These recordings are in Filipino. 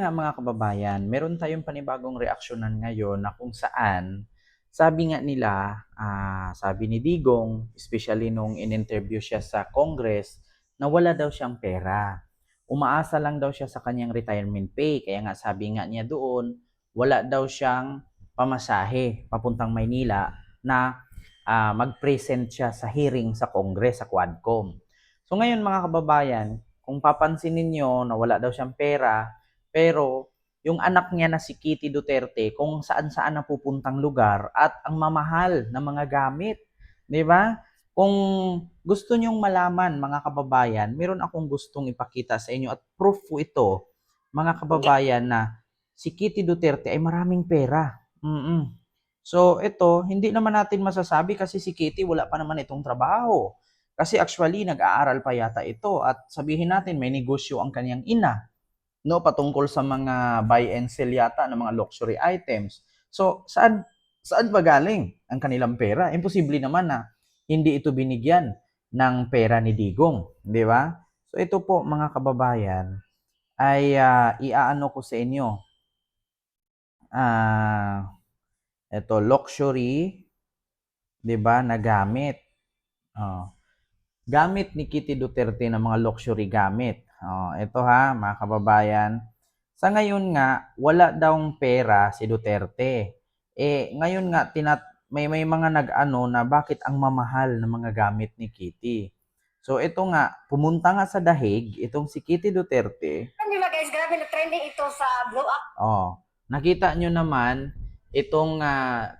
Nga mga kababayan, meron tayong panibagong reaksyonan ngayon na kung saan sabi nga nila, sabi ni Digong, especially nung in-interview siya sa Congress, na wala daw siyang pera. Umaasa lang daw siya sa kanyang retirement pay. Kaya nga sabi nga niya doon, wala daw siyang pamasahe papuntang Maynila na mag-present siya sa hearing sa Congress, sa Quadcom. So ngayon mga kababayan, kung papansin ninyo na wala daw siyang pera, pero yung anak niya na si Kitty Duterte kung saan-saan na pupuntang lugar at ang mamahal na mga gamit, 'di ba? Kung gusto niyong malaman mga kababayan, meron akong gustong ipakita sa inyo at proof po ito, mga kababayan, na si Kitty Duterte ay maraming pera. So ito, hindi naman natin masasabi kasi si Kitty wala pa naman itong trabaho. Kasi actually nag-aaral pa yata ito at sabihin natin may negosyo ang kanyang ina, no, patungkol sa mga buy and sell yata ng mga luxury items. So saan ba galing ang kanilang pera? Imposible naman na hindi ito binigyan ng pera ni Digong, di ba? So ito po mga kababayan ay iaano ko sa inyo. Ito luxury, di ba, na gamit. Gamit ni Kitty Duterte ng mga luxury gamit. Ito ha, mga kababayan. Sa ngayon nga, wala daw pera si Duterte. Ngayon nga, may mga nag-ano na bakit ang mamahal ng mga gamit ni Kitty. So, ito nga, pumunta nga sa dahig, itong si Kitty Duterte. Ano ba guys, grabe na trending ito sa blow up. Nakita nyo naman, itong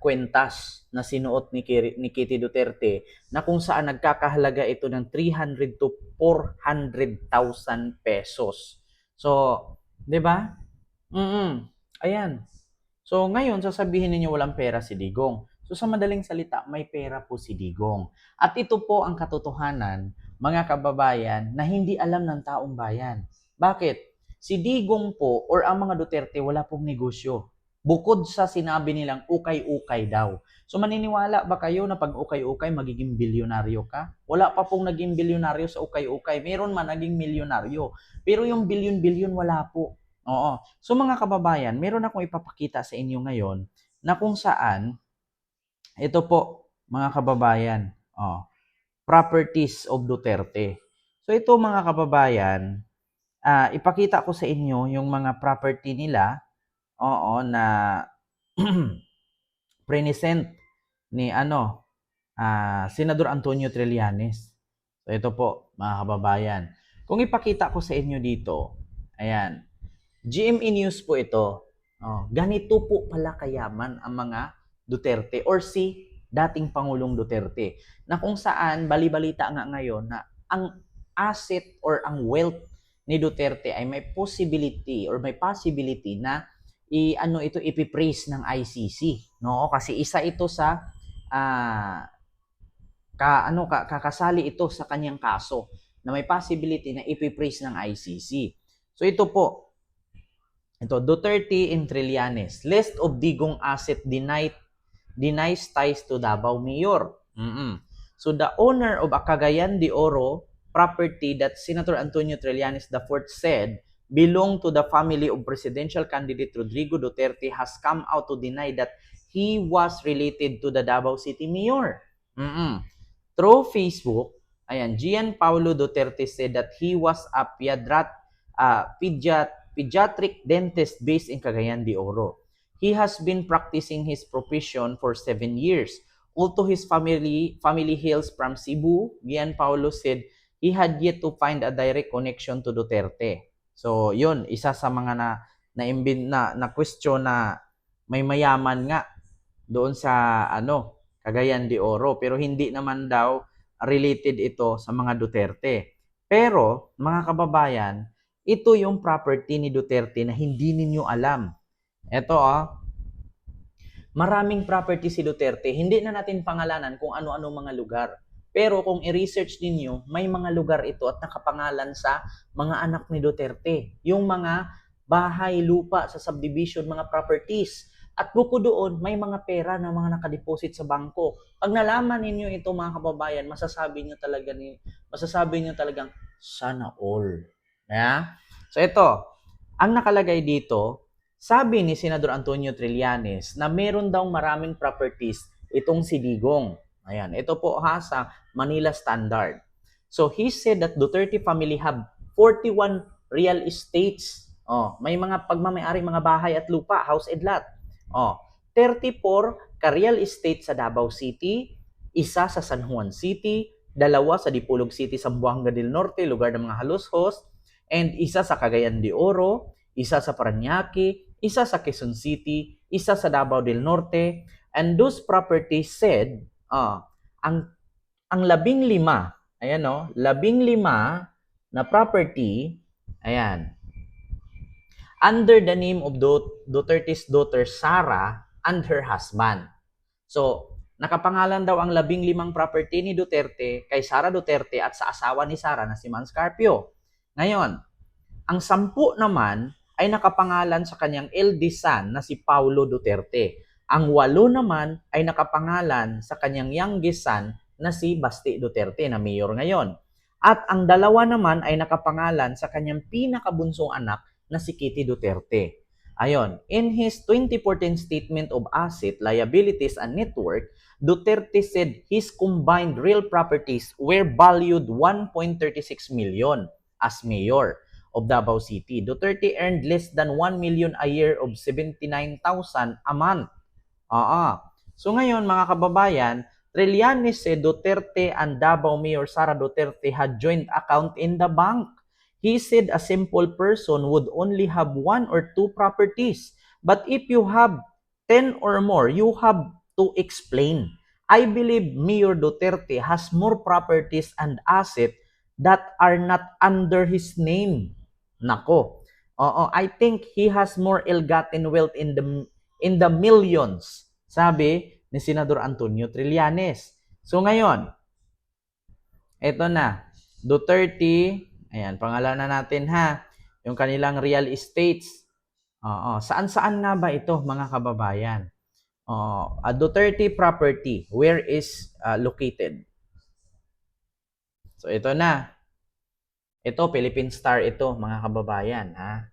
kwentas na sinuot ni Kitty Duterte na kung saan nagkakahalaga ito ng 300 to 400,000 pesos. So, 'di ba? Ayan. So, ngayon sasabihin niyo walang pera si Digong. So, sa madaling salita, may pera po si Digong. At ito po ang katotohanan, mga kababayan, na hindi alam ng taong bayan. Bakit? Si Digong po or ang mga Duterte wala pong negosyo. Bukod sa sinabi nilang ukay-ukay daw. So maniniwala ba kayo na pag ukay-ukay magiging bilyonaryo ka? Wala pa pong naging bilyonaryo sa ukay-ukay. Meron man naging milyonaryo. Pero yung bilyon-bilyon wala po. Oo. So mga kababayan, meron akong ipapakita sa inyo ngayon na kung saan, ito po mga kababayan, properties of Duterte. So ito mga kababayan, ipakita ko sa inyo yung mga property nila, na present ni Senador Antonio Trillanes. So ito po mga kababayan. Kung ipakita ko sa inyo dito, ayan, GMA News po ito. Ganito po pala kayaman ang mga Duterte or si dating Pangulong Duterte, na kung saan bali-balita nga ngayon na ang asset or ang wealth ni Duterte ay may possibility or may possibility na ipipraise ng ICC, no? Kasi isa ito sa kakasali ito sa kanyang kaso na may possibility na ipipraise ng ICC. So ito po, Duterte and Trillanes, list of Digong asset denies ties to Davao Mayor. So the owner of a Cagayan de Oro property that Senator Antonio Trillanes IV said belonged to the family of presidential candidate Rodrigo Duterte has come out to deny that he was related to the Davao City Mayor. Through Facebook, Gian Paulo Duterte said that he was a pediatric dentist based in Cagayan de Oro. He has been practicing his profession for 7 years. Although his family hails from Cebu, Gian Paulo said he had yet to find a direct connection to Duterte. So, yun, isa sa mga na question na may mayaman nga doon sa Cagayan de Oro, pero hindi naman daw related ito sa mga Duterte. Pero, mga kababayan, ito yung property ni Duterte na hindi ninyo alam. Ito maraming property si Duterte. Hindi na natin pangalanan kung ano-ano mga lugar. Pero kung i-research ninyo, may mga lugar ito at nakapangalan sa mga anak ni Duterte. Yung mga bahay, lupa sa subdivision, mga properties. At bukod doon, may mga pera na mga nakadeposit sa bangko. Pag nalaman ninyo ito mga kababayan, masasabi nyo talagang sana all. Yeah? So ito, Ang nakalagay dito, sabi ni Senador Antonio Trillanes na meron daw maraming properties itong si Digong. Ayan, ito po ha sa Manila Standard. So he said that Duterte family have 41 real estates. Oh, may mga pagmamay-ari mga bahay at lupa, house and lot. Oh, 34 ka real estate sa Davao City, isa sa San Juan City, dalawa sa Dipolog City, Zamboanga del Norte, lugar ng mga halushos, and isa sa Cagayan de Oro, isa sa Parañaque, isa sa Quezon City, isa sa Davao del Norte, and those properties said, ang 15, ayan no, 15 na property, ayan, under the name of Duterte's daughter Sara and her husband. So, nakapangalan daw ang 15 property ni Duterte kay Sara Duterte at sa asawa ni Sara na si Mans Carpio. Ngayon, ang 10 naman ay nakapangalan sa kanyang eldest son na si Paulo Duterte. Ang 8 naman ay nakapangalan sa kanyang youngest son na si Basti Duterte na mayor ngayon. At ang 2 naman ay nakapangalan sa kanyang pinakabunsong anak na si Kitty Duterte. Ayon, in his 2014 Statement of Asset, Liabilities and Net Worth, Duterte said his combined real properties were valued 1.36 million as mayor of Davao City. Duterte earned less than 1 million a year of 79,000 a month. So ngayon mga kababayan, Trillanes said Duterte and Davao Mayor Sara Duterte had joint account in the bank. He said a simple person would only have 1 or 2 properties. But if you have 10 or more, you have to explain. I believe Mayor Duterte has more properties and assets that are not under his name. Nako. I think he has more ill-gotten wealth in the millions, sabi ni Senador Antonio Trillanes. So ngayon, eto na, Duterte, ayan, pangalanan natin ha, yung kanilang real estates. Saan-saan nga ba ito mga kababayan? A Duterte property, where is located? So ito na. Ito, Philippine Star ito, mga kababayan. Ha?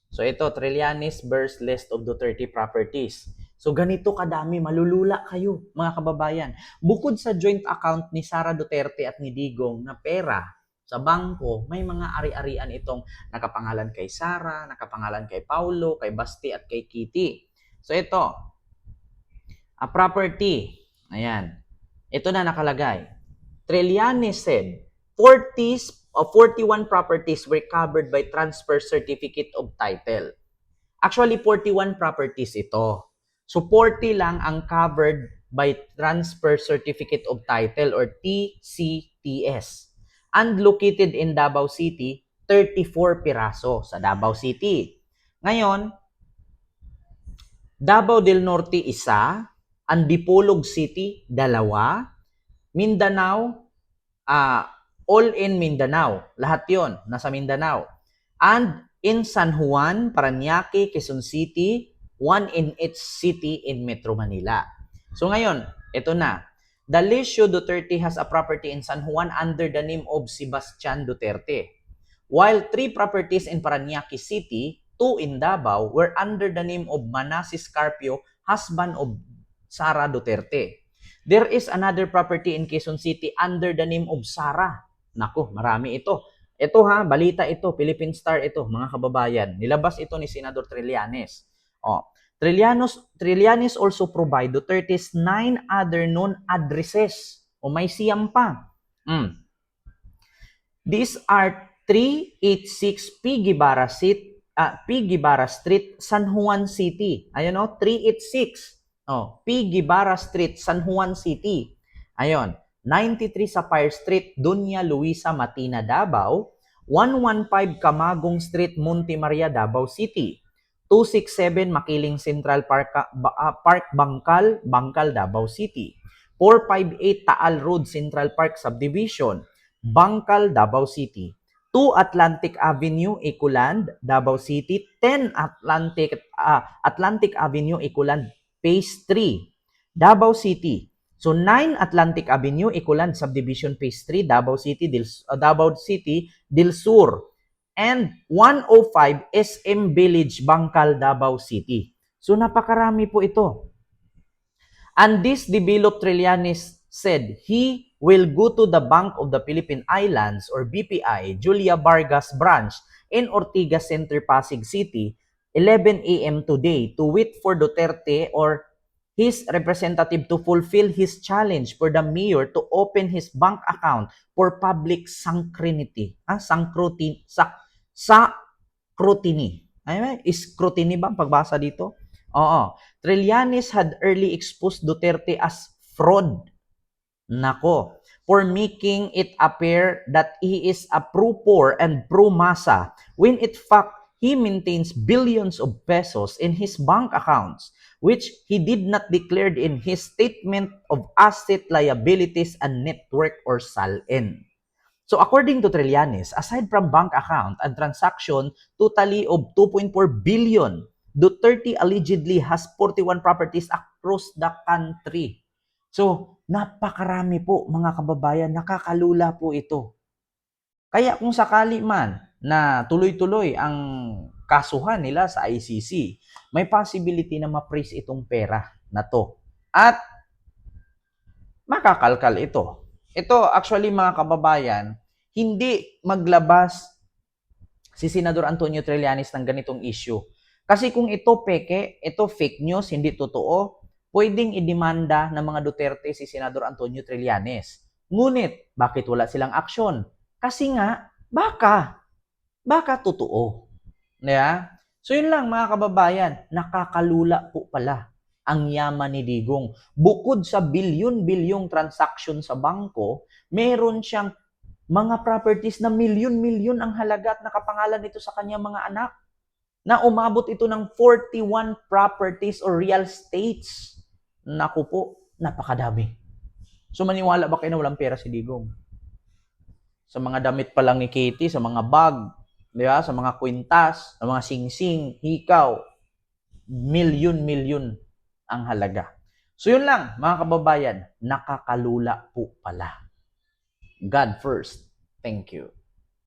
So ito, Trillanes Burst List of Duterte Properties. So ganito kadami, malulula kayo, mga kababayan. Bukod sa joint account ni Sara Duterte at ni Digong na pera sa bangko, may mga ari-arian itong nakapangalan kay Sara, nakapangalan kay Paulo, kay Basti at kay Kitty. So ito, a property. Ayan. Ito na nakalagay. Trillanes said 41 properties were covered by transfer certificate of title. Actually, 41 properties ito. So, 40 lang ang covered by transfer certificate of title or TCTS. And located in Davao City, 34 piraso sa Davao City. Ngayon, Davao del Norte isa, Antipolog City, 2, Mindanao, all in Mindanao. Lahat yon nasa Mindanao. And in San Juan, Parañaque, Quezon City, 1 in each city in Metro Manila. So ngayon, ito na. Dalisio Duterte has a property in San Juan under the name of Sebastian Duterte. While 3 properties in Parañaque City, 2 in Davao, were under the name of Manasis Carpio, husband of Sara Duterte. There is another property in Quezon City under the name of Sara. Nako, marami ito. Ito ha, balita ito, Philippine Star ito, mga kababayan. Nilabas ito ni Senador Trillanes. Trillanes also provide Duterte's 9 other known addresses. May siyam pa. These are 386 P. Guevara Street, San Juan City. Ayun 386. P. Guevara Street, San Juan City. Ayun. 93 Sapphire Street, Dunya Luisa Matina, Davao. 115 Camagong Street, Monte Maria, Davao City. 267 Makiling Central Park, Bangkal, Davao City. 458 Taal Road, Central Park Subdivision, Bangkal, Davao City. 2 Atlantic Avenue, Ecoland, Davao City. 10 Atlantic Avenue, Ecoland, Phase 3, Davao City. So 9 Atlantic Avenue, Ecoland Subdivision Phase 3, Davao City, Del Sur. and 105 SM Village, Bangkal, Davao City. So napakarami po ito. And this developed Trillanes said he will go to the Bank of the Philippine Islands or BPI, Julia Vargas branch in Ortigas Center, Pasig City, 11 a.m. today to wait for Duterte or his representative to fulfill his challenge for the mayor to open his bank account for public scrutiny. Scrutiny. Ay, scrutiny ba ang pagbasa dito? Oo. Trillanes had early exposed Duterte as fraud. Nako. For making it appear that he is a pro-poor and pro-masa when in fact he maintains billions of pesos in his bank accounts which he did not declare in his statement of asset liabilities and net worth or SALN. So according to Trillanes, aside from bank account and transaction totally of 2.4 billion, Duterte allegedly has 41 properties across the country. So napakarami po mga kababayan, nakakalula po ito. Kaya kung sakali man na tuloy-tuloy ang kasuhan nila sa ICC, may possibility na ma-freeze itong pera na to. At makakalkal ito. Ito actually mga kababayan, hindi maglabas si Senador Antonio Trillanes ng ganitong issue. Kasi kung ito peke, ito fake news, hindi totoo, pwedeng idemanda ng mga Duterte si Senador Antonio Trillanes. Ngunit, bakit wala silang aksyon? Kasi nga, baka totoo. Yeah? So yun lang mga kababayan, nakakalula po pala ang yaman ni Digong. Bukod sa bilyon-bilyong transaction sa bangko, meron siyang mga properties na milyon-milyon ang halaga at nakapangalan ito sa kanyang mga anak. Na umabot ito ng 41 properties or real estates. Naku po, napakadami. So maniwala ba kayo na walang pera si Digong? Sa mga damit pa lang ni Katie, sa mga bag, di ba? Sa mga kwintas, sa mga singsing, hikaw, milyon-milyon ang halaga. So yun lang, mga kababayan, nakakalula po pala. God first. Thank you.